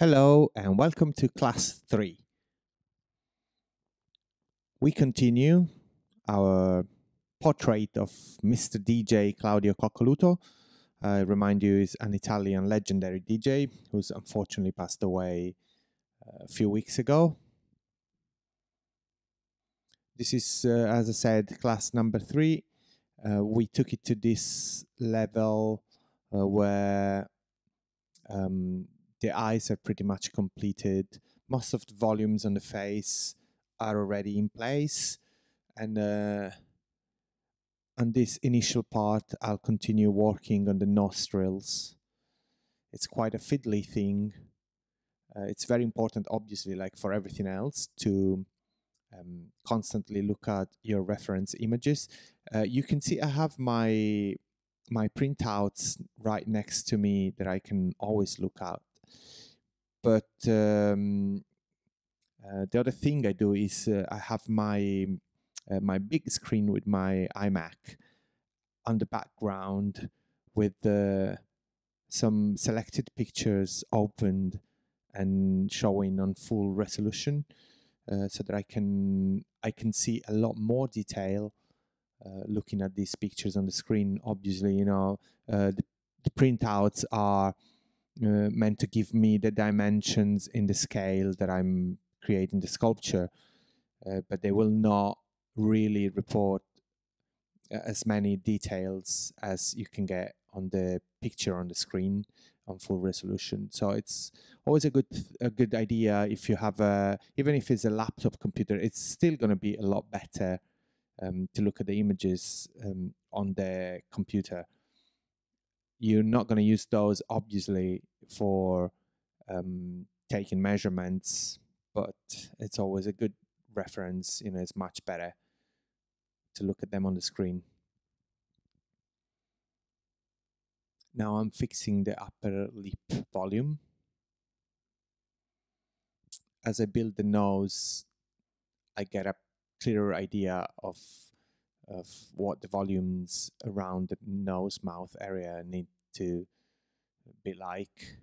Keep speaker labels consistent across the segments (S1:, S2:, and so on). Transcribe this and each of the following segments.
S1: Hello and welcome to class 3. We continue our portrait of Mr. DJ Claudio Coccoluto. I remind you, is an Italian legendary DJ who's unfortunately passed away a few weeks ago. This is, as I said, class number 3. We took it to this level where the eyes are pretty much completed. Most of the volumes on the face are already in place. And on this initial part, I'll continue working on the nostrils. It's quite a fiddly thing. It's very important, obviously, like for everything else, to constantly look at your reference images. You can see I have my printouts right next to me that I can always look at. But the other thing I do is I have my big screen with my iMac on the background with some selected pictures opened and showing on full resolution, so that I can see a lot more detail looking at these pictures on the screen. Obviously, you know, the printouts are meant to give me the dimensions in the scale that I'm creating the sculpture, but they will not really report as many details as you can get on the picture on the screen on full resolution. So it's always a good idea if you have even if it's a laptop computer, it's still going to be a lot better to look at the images on the computer. You're not going to use those obviously for taking measurements, but it's always a good reference. You know, it's much better to look at them on the screen. Now I'm fixing the upper lip volume. As I build the nose, I get a clearer idea of what the volumes around the nose mouth area need to be like,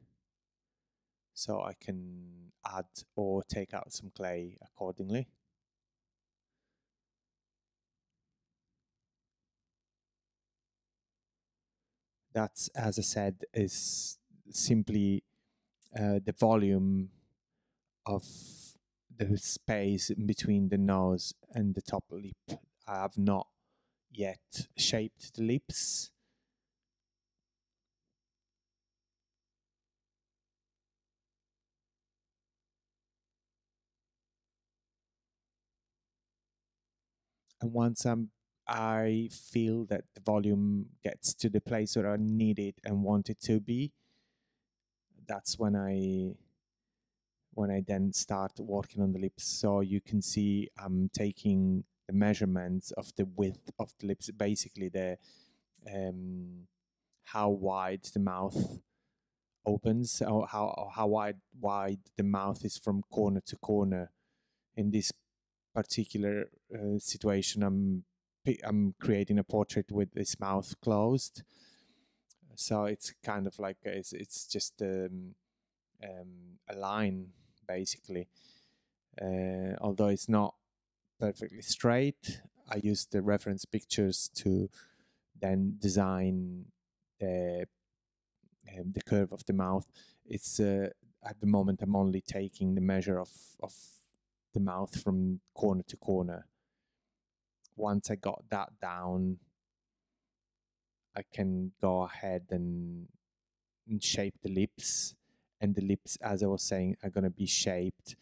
S1: so I can add or take out some clay accordingly. That's, as I said, is simply the volume of the space between the nose and the top lip. I have not yet shaped the lips. And once I feel that the volume gets to the place where I need it and want it to be, that's when I then start working on the lips. So you can see I'm taking the measurements of the width of the lips, basically the how wide the mouth opens, or how wide the mouth is from corner to corner. In this particular situation, I'm creating a portrait with this mouth closed, so it's kind of like it's just a line basically. Although it's not perfectly straight, I use the reference pictures to then design the curve of the mouth. It's at the moment I'm only taking the measure of the mouth from corner to corner. Once I got that down, I can go ahead and shape the lips. And the lips, as I was saying, are going to be shaped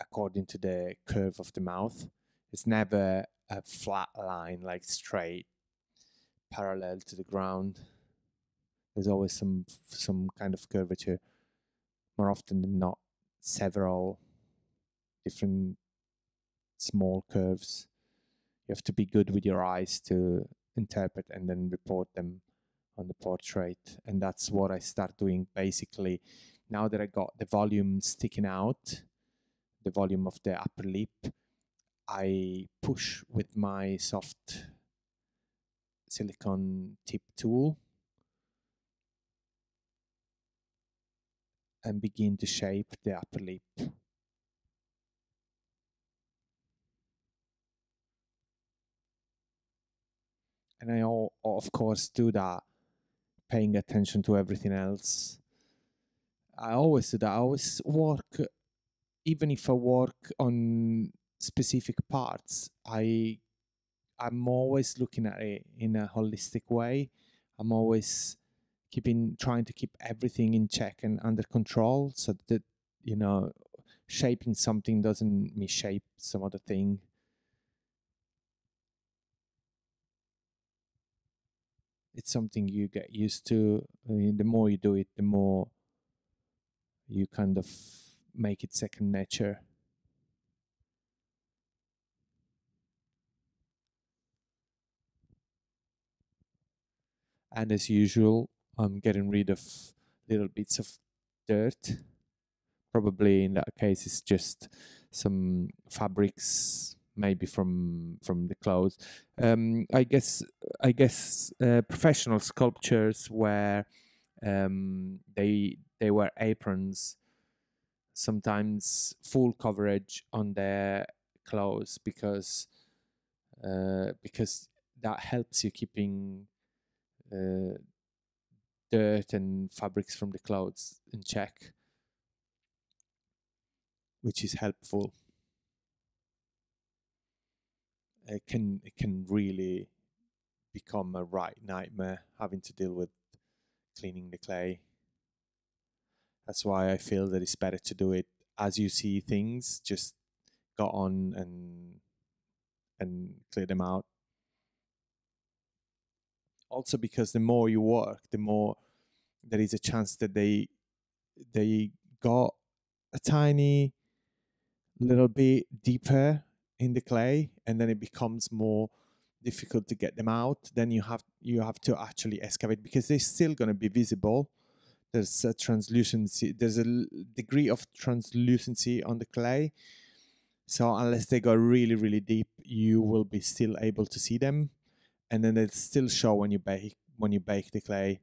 S1: according to the curve of the mouth. It's never a flat line, like straight, parallel to the ground. There's always some kind of curvature, more often than not, several different small curves. You have to be good with your eyes to interpret and then report them on the portrait. And that's what I start doing basically. Now that I got the volume sticking out, the volume of the upper lip, I push with my soft silicone tip tool and begin to shape the upper lip. And I, of course, do that paying attention to everything else. I always do that. I always work, even if I work on specific parts, I'm always looking at it in a holistic way. I'm always trying to keep everything in check and under control, so that, you know, shaping something doesn't misshape some other thing. It's something you get used to. I mean, the more you do it, the more you kind of make it second nature. And as usual, I'm getting rid of little bits of dirt. Probably in that case, it's just some fabrics, maybe from the clothes. I guess professional sculptures where they wear aprons, sometimes full coverage on their clothes, because that helps you keeping dirt and fabrics from the clothes in check, which is helpful. It can really become a right nightmare having to deal with cleaning the clay. That's why I feel that it's better to do it as you see things. Just go on and clear them out. Also, because the more you work, the more there is a chance that they got a tiny little bit deeper in the clay, and then it becomes more difficult to get them out. Then you have to actually excavate, because they're still going to be visible. There's a translucency, there's a degree of translucency on the clay, so unless they go really, really deep, you will be still able to see them, and then they'll still show when you bake the clay.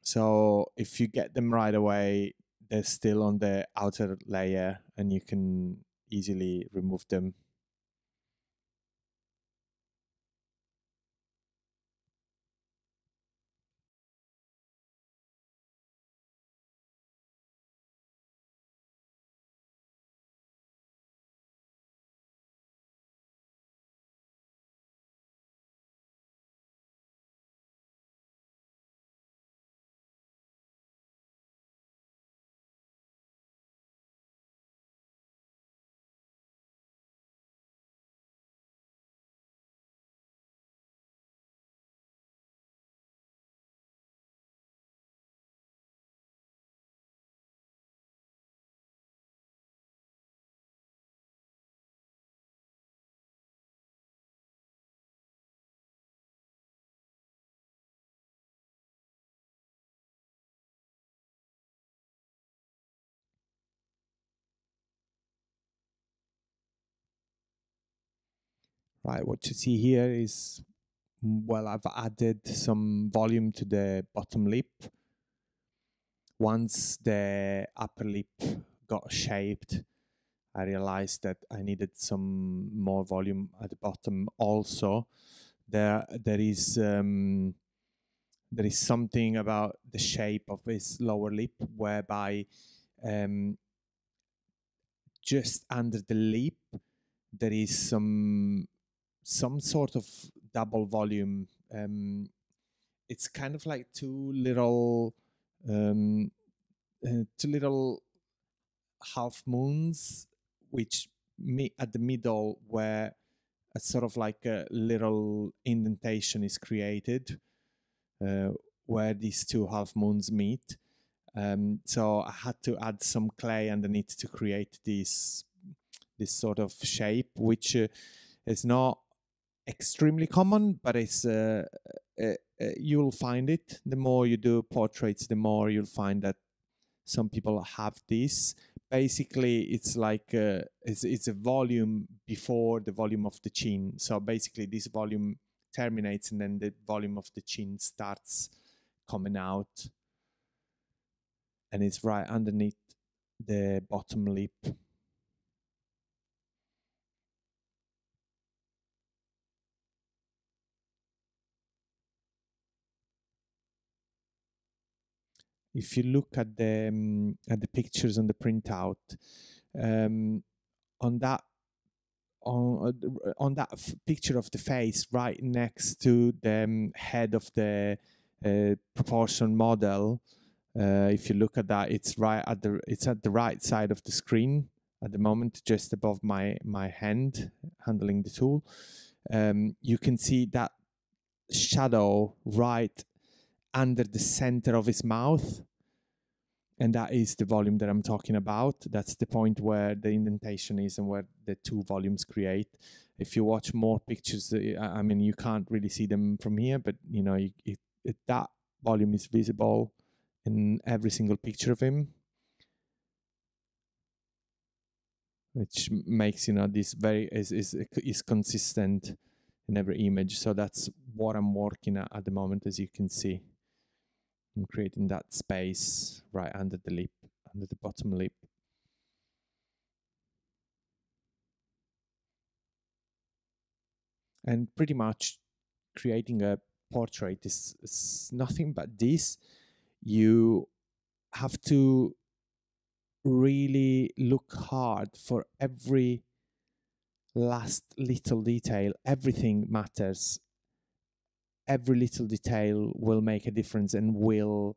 S1: So if you get them right away, they're still on the outer layer and you can easily remove them. Right, what you see here is, well, I've added some volume to the bottom lip. Once the upper lip got shaped, I realized that I needed some more volume at the bottom also. There is something about the shape of his lower lip whereby just under the lip there is some sort of double volume. It's kind of like two little half moons, which meet at the middle, where a sort of like a little indentation is created, where these two half moons meet. So I had to add some clay underneath to create this sort of shape, which is not extremely common, but it's you'll find it. The more you do portraits, the more you'll find that some people have this. Basically, it's like it's a volume before the volume of the chin. So basically, this volume terminates, and then the volume of the chin starts coming out. and it's right underneath the bottom lip. If you look at the pictures on the printout, on that picture of the face right next to the head of the proportion model, if you look at that, it's at the right side of the screen at the moment, just above my hand handling the tool. You can see that shadow right under the center of his mouth, and that is the volume that I'm talking about. That's the point where the indentation is and where the two volumes create. If you watch more pictures, I mean, you can't really see them from here, but you know, that volume is visible in every single picture of him, which makes, you know, this very is consistent in every image. So that's what I'm working at the moment. As you can see, I'm creating that space right under the lip, under the bottom lip. And pretty much creating a portrait is nothing but this. You have to really look hard for every last little detail. Everything matters. Every little detail will make a difference and will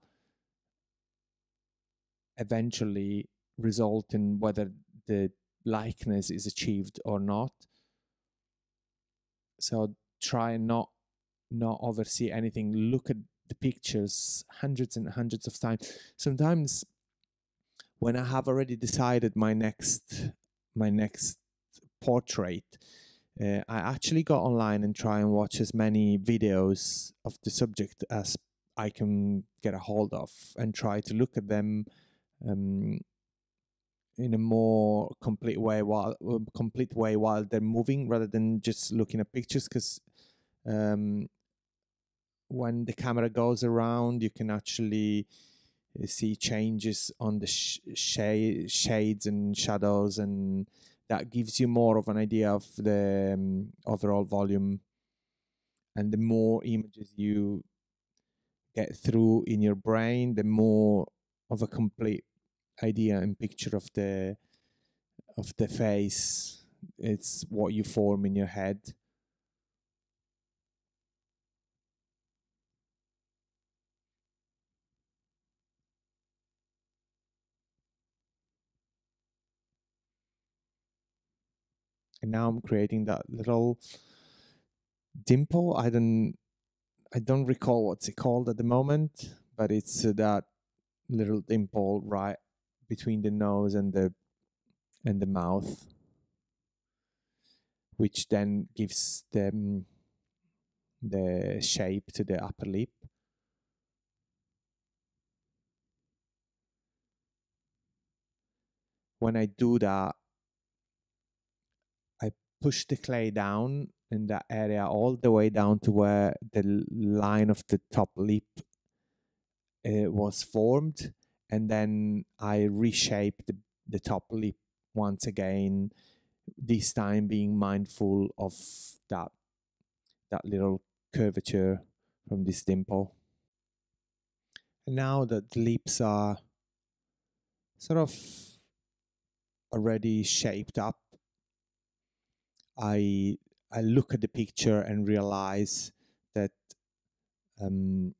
S1: eventually result in whether the likeness is achieved or not. So try and not oversee anything. Look at the pictures hundreds and hundreds of times. Sometimes when I have already decided my next portrait, I actually go online and try and watch as many videos of the subject as I can get a hold of, and try to look at them in a more complete way while they're moving, rather than just looking at pictures. Because when the camera goes around, you can actually see changes on the shades and shadows, and that gives you more of an idea of the overall volume. And the more images you get through in your brain, the more of a complete idea and picture of the face. It's what you form in your head. And now I'm creating that little dimple. I don't recall what's it called at the moment, but it's that little dimple right between the nose and the mouth, which then gives them the shape to the upper lip. When I do that, I push the clay down in that area all the way down to where the line of the top lip was formed, and then I reshape the top lip once again, this time being mindful of that little curvature from this dimple. And now that the lips are sort of already shaped up, I look at the picture and realize that on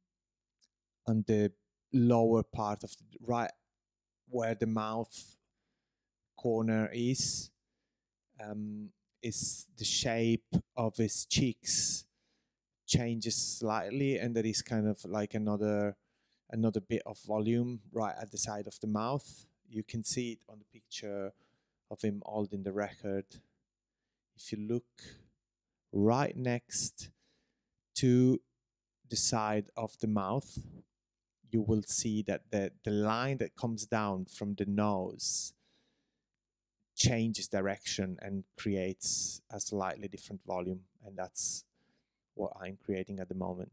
S1: the lower part of right where the mouth corner is the shape of his cheeks changes slightly, and there is kind of like another bit of volume right at the side of the mouth. You can see it on the picture of him holding the record. If you look right next to the side of the mouth, you will see that the line that comes down from the nose changes direction and creates a slightly different volume, and that's what I'm creating at the moment.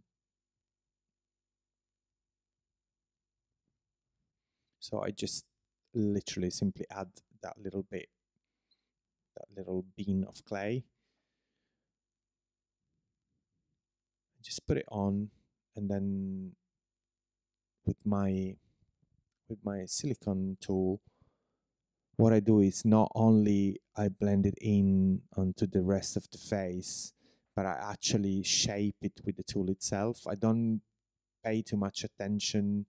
S1: So I just literally simply add that little bit, that little bean of clay. Just put it on, and then with my silicone tool, what I do is not only I blend it in onto the rest of the face, but I actually shape it with the tool itself. I don't pay too much attention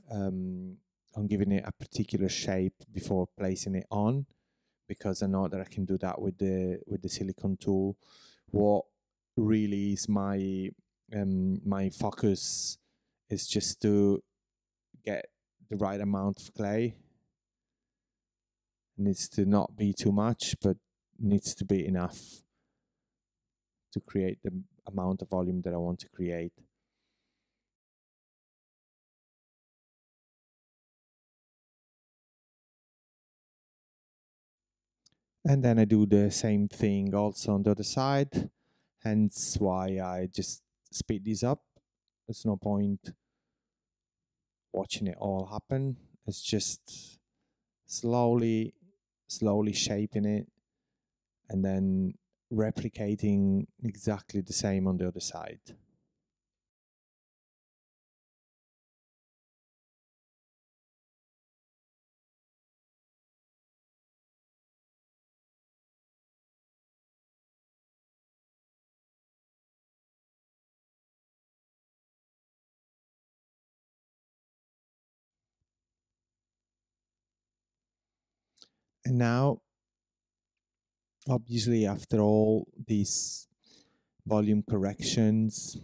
S1: on giving it a particular shape before placing it on, because I know that I can do that with the silicone tool. What really is my focus is just to get the right amount of clay. It needs to not be too much, but needs to be enough to create the amount of volume that I want to create. And then I do the same thing also on the other side, hence why I just speed this up. There's no point watching it all happen. It's just slowly shaping it and then replicating exactly the same on the other side. And now, obviously, after all these volume corrections,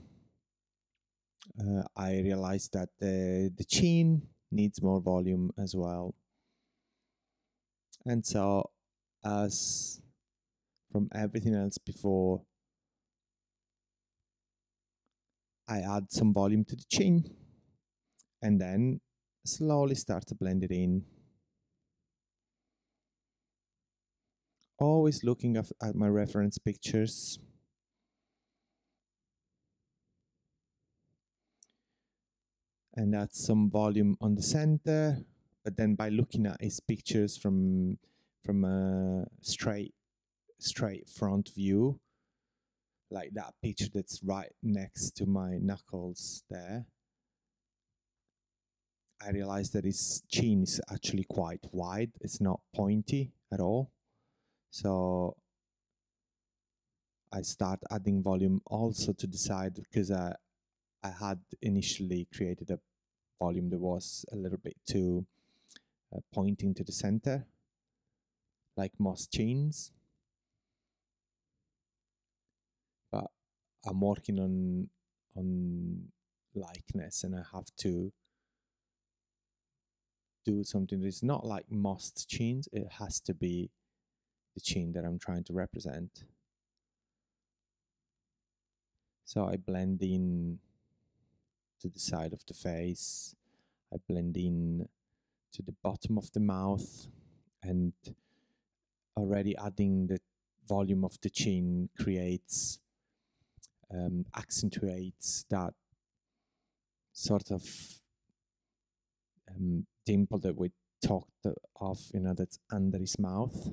S1: I realized that the chin needs more volume as well. And so, as from everything else before, I add some volume to the chin and then slowly start to blend it in. Always looking at my reference pictures. And add some volume on the center, but then by looking at his pictures from a straight front view, like that picture that's right next to my knuckles there, I realized that his chin is actually quite wide. It's not pointy at all. So I start adding volume also to the side, because I had initially created a volume that was a little bit too pointing to the center, like most chins. But I'm working on likeness, and I have to do something that's not like most chins. It has to be the chin that I'm trying to represent. So I blend in to the side of the face. I blend in to the bottom of the mouth, and already adding the volume of the chin creates accentuates that sort of dimple that we talked of, that's under his mouth.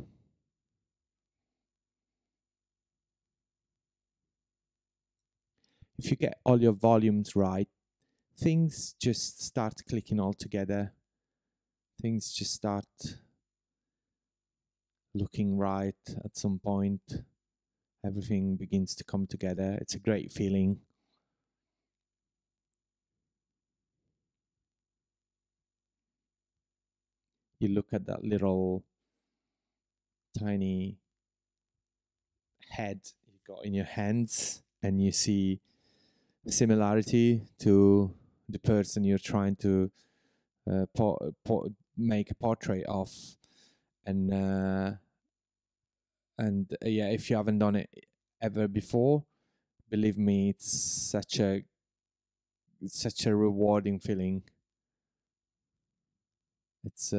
S1: If you get all your volumes right, things just start clicking all together. Things just start looking right at some point. Everything begins to come together. It's a great feeling. You look at that little tiny head you got in your hands, and you see similarity to the person you're trying to make a portrait of. And yeah, if you haven't done it ever before, believe me, it's such a rewarding feeling. It's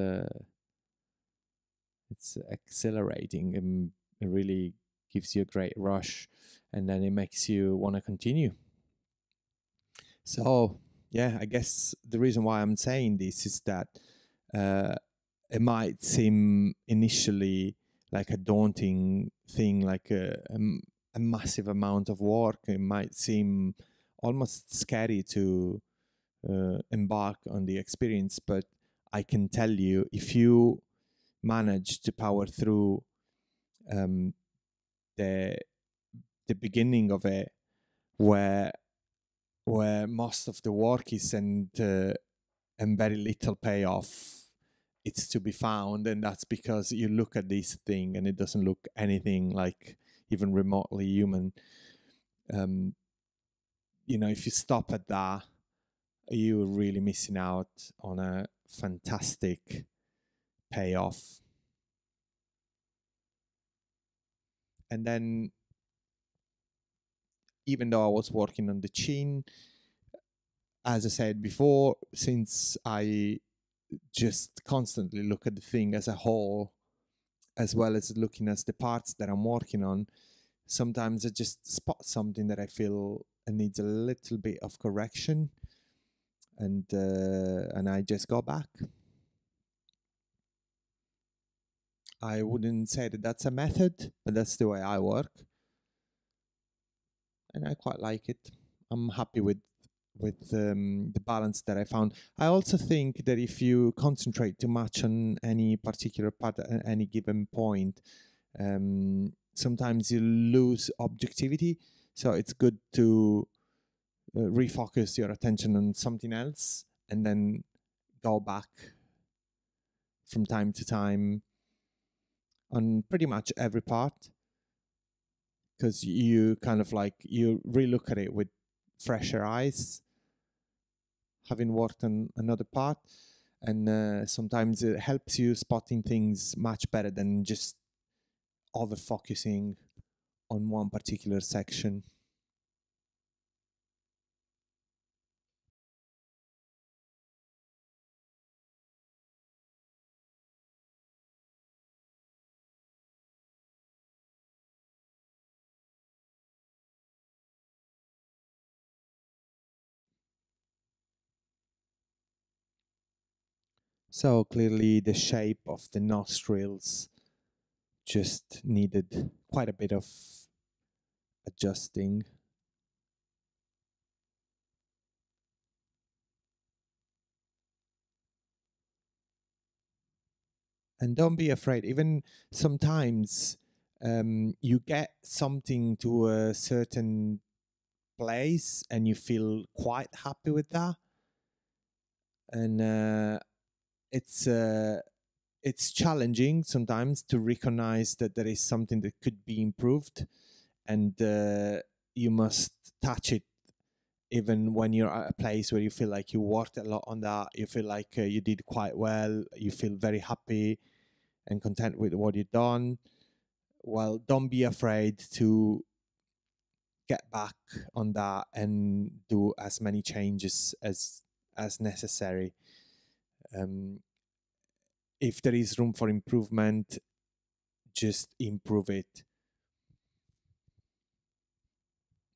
S1: exhilarating, and it really gives you a great rush, and then it makes you want to continue. So yeah, I guess the reason why I'm saying this is that it might seem initially like a daunting thing, like a massive amount of work. It might seem almost scary to embark on the experience, but I can tell you, if you manage to power through the beginning of it, where most of the work is and very little payoff, it's to be found, and that's because you look at this thing and it doesn't look anything like even remotely human. You know, if you stop at that, you're really missing out on a fantastic payoff. And then, even though I was working on the chin, as I said before, since I just constantly look at the thing as a whole, as well as looking at the parts that I'm working on, sometimes I just spot something that I feel needs a little bit of correction, and I just go back. I wouldn't say that that's a method, but that's the way I work, and I quite like it. I'm happy with the balance that I found. I also think that if you concentrate too much on any particular part at any given point, sometimes you lose objectivity. So it's good to refocus your attention on something else and then go back from time to time on pretty much every part, because you kind of like, you relook at it with fresher eyes, having worked on another part, and sometimes it helps you spotting things much better than just over focusing on one particular section. So clearly the shape of the nostrils just needed quite a bit of adjusting. And don't be afraid, even sometimes you get something to a certain place and you feel quite happy with that. And it's challenging sometimes to recognize that there is something that could be improved, and you must touch it even when you're at a place where you feel like you worked a lot on that, you feel like you did quite well, you feel very happy and content with what you've done. Well, don't be afraid to get back on that and do as many changes as necessary. If there is room for improvement, just improve it.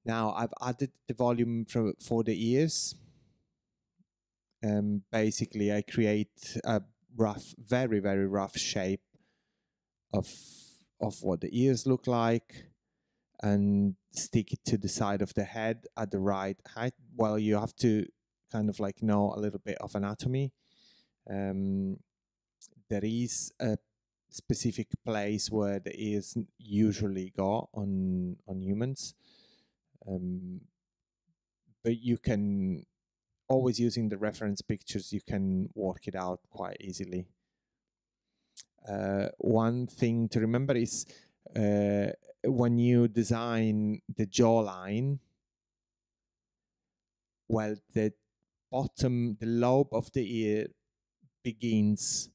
S1: Now I've added the volume for the ears. Basically, I create a rough, very, very rough shape of what the ears look like, and stick it to the side of the head at the right height. Well, you have to kind of like know a little bit of anatomy. There is a specific place where the ears usually go on humans, but you can always, using the reference pictures, you can work it out quite easily. One thing to remember is when you design the jawline, well, the lobe of the ear begins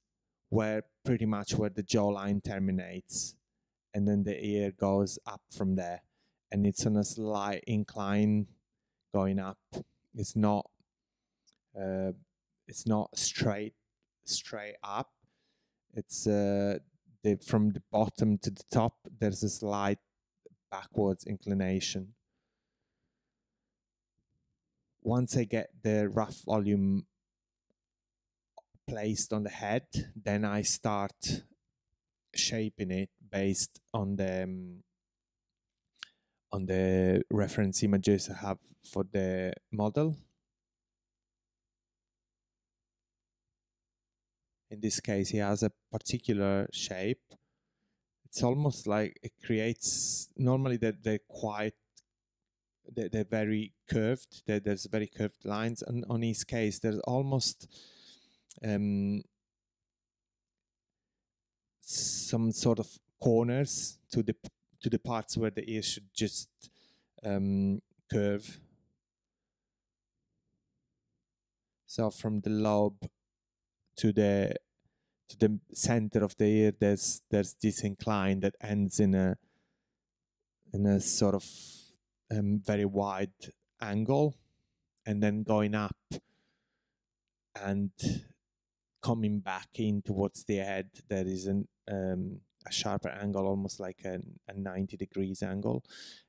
S1: where pretty much where the jawline terminates, and then the ear goes up from there, and it's on a slight incline going up. It's not straight up. It's from the bottom to the top, there's a slight backwards inclination. Once I get the rough volume placed on the head, then I start shaping it based on the reference images I have for the model. In this case, he has a particular shape. It's almost like it creates, normally they're quite, they're very curved. There's very curved lines, and on his case, there's almost some sort of corners to the parts where the ear should just curve. So from the lobe to the center of the ear, there's this incline that ends in a sort of very wide angle, and then going up and coming back in towards the head, there is a sharper angle, almost like a 90 degrees angle.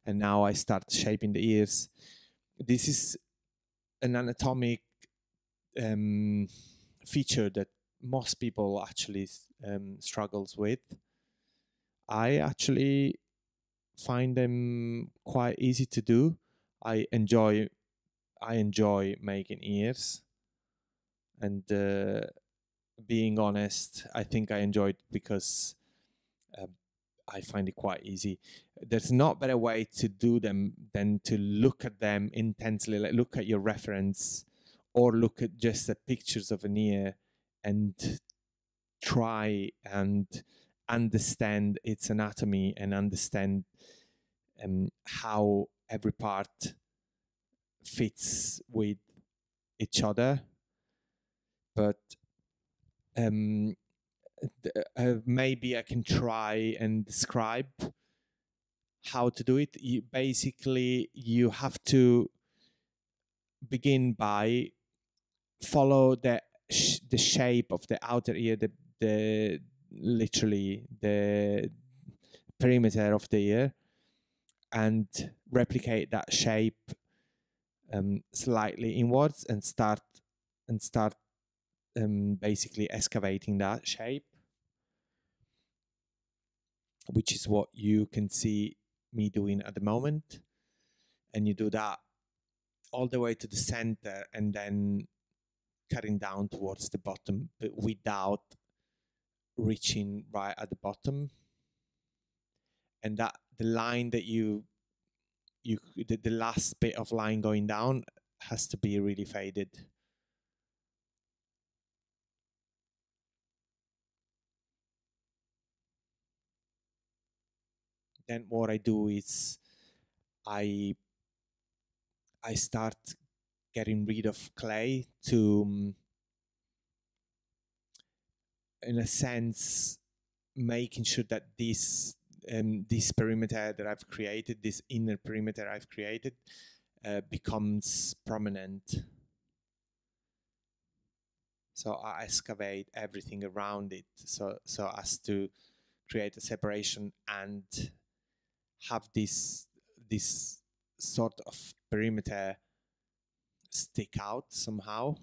S1: And now I start shaping the ears. This is an anatomic feature that most people actually struggles with. I actually find them quite easy to do. I enjoy making ears, and being honest, I think I enjoy it because I find it quite easy. There's not better way to do them than to look at them intensely, like look at your reference or look at just the pictures of an ear and try and understand its anatomy and understand how every part fits with each other. But maybe I can try and describe how to do it. You have to begin by follow the shape of the outer ear, literally the perimeter of the ear, and replicate that shape slightly inwards and start basically excavating that shape, which is what you can see me doing at the moment. And you do that all the way to the center and then cutting down towards the bottom, but without reaching right at the bottom. And that the line that the last bit of line going down has to be really faded. Then what I do is I start getting rid of clay to, in a sense, making sure that this perimeter that I've created, this inner perimeter I've created, becomes prominent. So I excavate everything around it, so as to create a separation and have this sort of perimeter stick out somehow.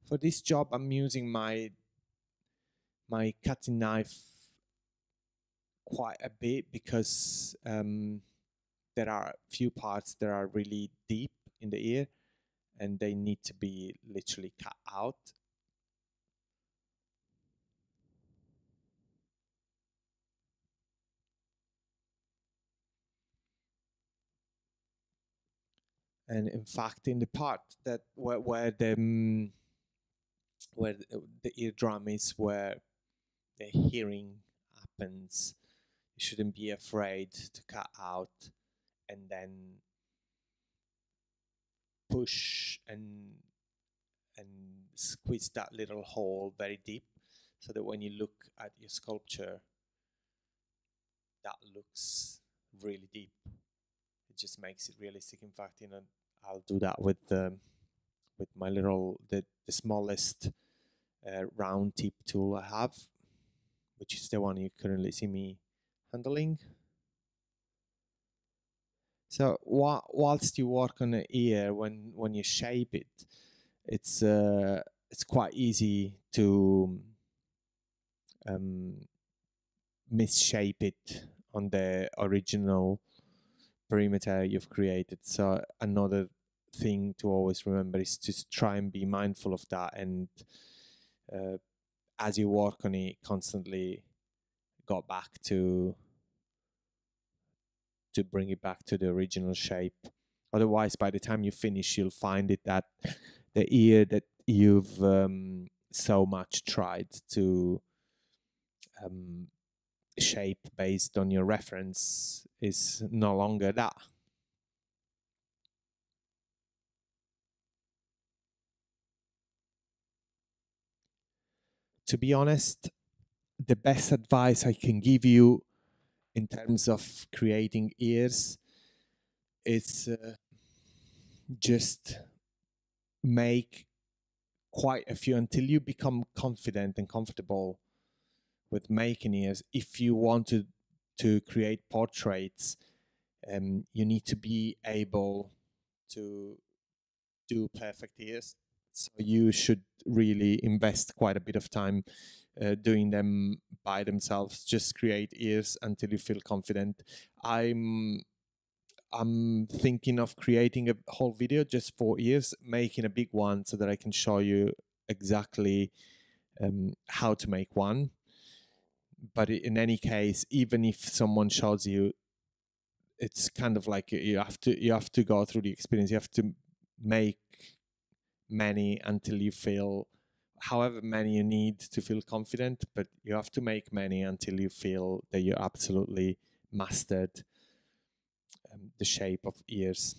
S1: For this job, I'm using my cutting knife quite a bit because there are a few parts that are really deep in the ear and they need to be literally cut out. And in fact, in the part that where the eardrum is, where the hearing happens, you shouldn't be afraid to cut out and then push and squeeze that little hole very deep, so that when you look at your sculpture, that looks really deep. It just makes it realistic. In fact, I'll do that with my little the smallest round tip tool I have, which is the one you currently see me handling. So whilst you work on the ear, when you shape it, it's quite easy to misshape it on the original perimeter you've created. So another thing to always remember is just try and be mindful of that, and as you work on it, constantly go back to bring it back to the original shape. Otherwise, by the time you finish, you'll find it that the ear that you've so much tried to shape based on your reference is no longer that. To be honest, the best advice I can give you in terms of creating ears is just make quite a few until you become confident and comfortable with making ears. If you want to create portraits, you need to be able to do perfect ears. So you should really invest quite a bit of time doing them by themselves. Just create ears until you feel confident. I'm thinking of creating a whole video just for ears, making a big one so that I can show you exactly how to make one. But in any case, even if someone shows you, it's kind of like you have to go through the experience. You have to make many until you feel, however many you need to feel confident, but you have to make many until you feel that you absolutely mastered the shape of ears.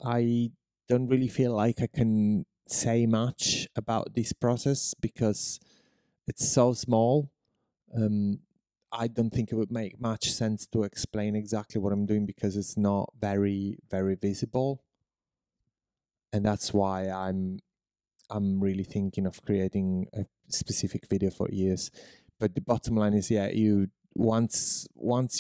S1: I don't really feel like I can say much about this process because it's so small. I don't think it would make much sense to explain exactly what I'm doing because it's not very, very visible. And that's why I'm really thinking of creating a specific video for ears. But the bottom line is, yeah, you once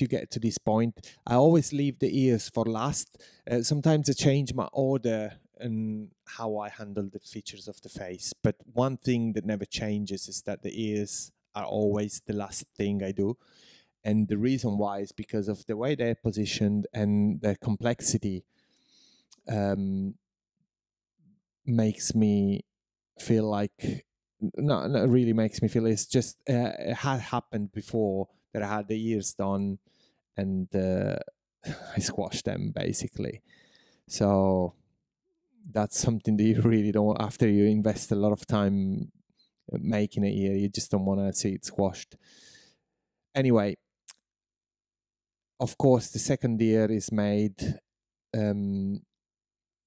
S1: you get to this point, I always leave the ears for last. Sometimes I change my order and how I handle the features of the face. But one thing that never changes is that the ears are always the last thing I do. And the reason why is because of the way they're positioned and the complexity makes me feel like, not really makes me feel, it's just it had happened before that I had the ears done and I squashed them basically. So that's something that you really don't, after you invest a lot of time making an ear, you just don't want to see it squashed. Anyway, of course the second ear is made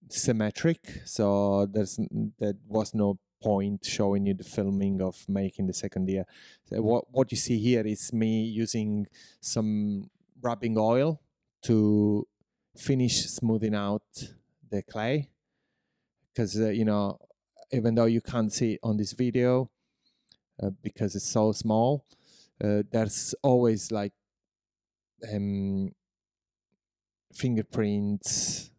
S1: symmetric, so there was no point showing you the filming of making the second ear. So what you see here is me using some rubbing oil to finish smoothing out the clay, because you know, even though you can't see it on this video because it's so small, there's always like fingerprints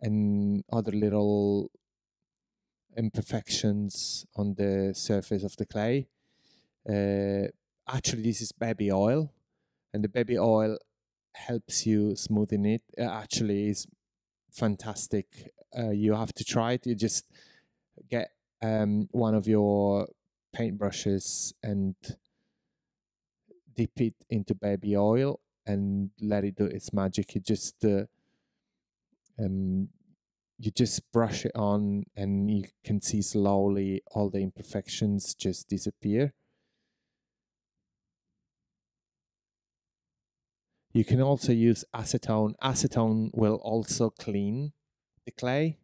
S1: and other little imperfections on the surface of the clay. Actually, this is baby oil, and the baby oil helps you smoothen it. Actually, is fantastic. You have to try it. You just get one of your paintbrushes and dip it into baby oil and let it do its magic. You just brush it on and you can see slowly all the imperfections just disappear. You can also use acetone. Acetone will also clean the clay.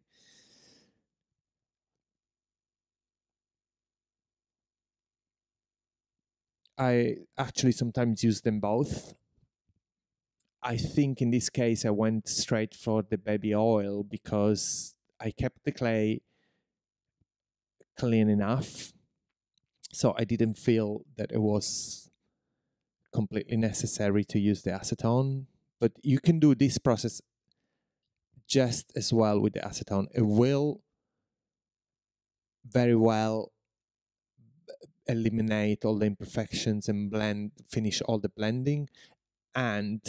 S1: I actually sometimes use them both. I think in this case I went straight for the baby oil because I kept the clay clean enough, so I didn't feel that it was completely necessary to use the acetone. But you can do this process just as well with the acetone. It will very well eliminate all the imperfections and finish all the blending. And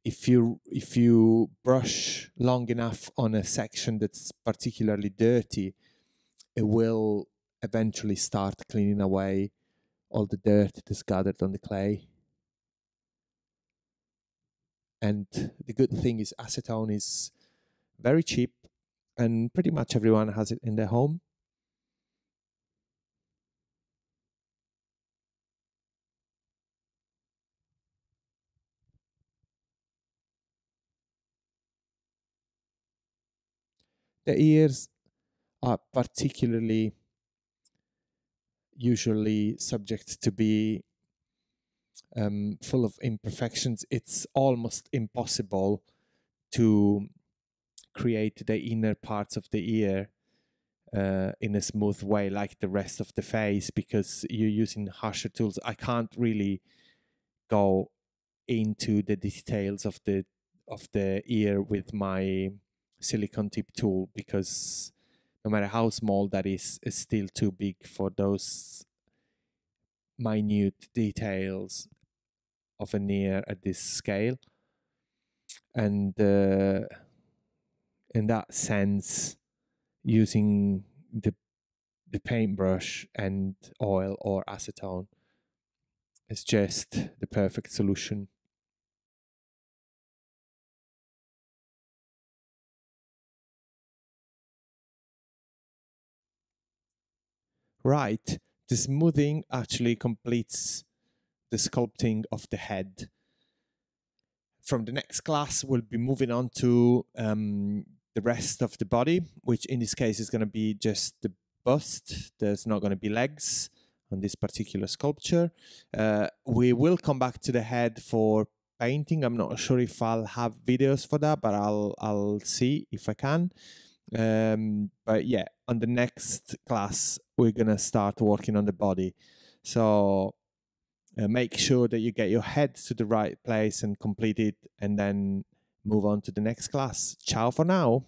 S1: if you brush long enough on a section that's particularly dirty, it will eventually start cleaning away all the dirt that's gathered on the clay. And the good thing is acetone is very cheap and pretty much everyone has it in their home. The ears are particularly usually subject to be full of imperfections. It's almost impossible to create the inner parts of the ear in a smooth way like the rest of the face because you're using harsher tools. I can't really go into the details of the ear with my silicone tip tool because no matter how small that is, it's still too big for those minute details of an ear at this scale. And in that sense, using the paintbrush and oil or acetone is just the perfect solution. Right, the smoothing actually completes the sculpting of the head. From the next class, we'll be moving on to the rest of the body, which in this case is going to be just the bust. There's not going to be legs on this particular sculpture. We will come back to the head for painting. I'm not sure if I'll have videos for that, but I'll see if I can. But yeah, on the next class, we're going to start working on the body. So make sure that you get your head to the right place and complete it, and then move on to the next class. Ciao for now.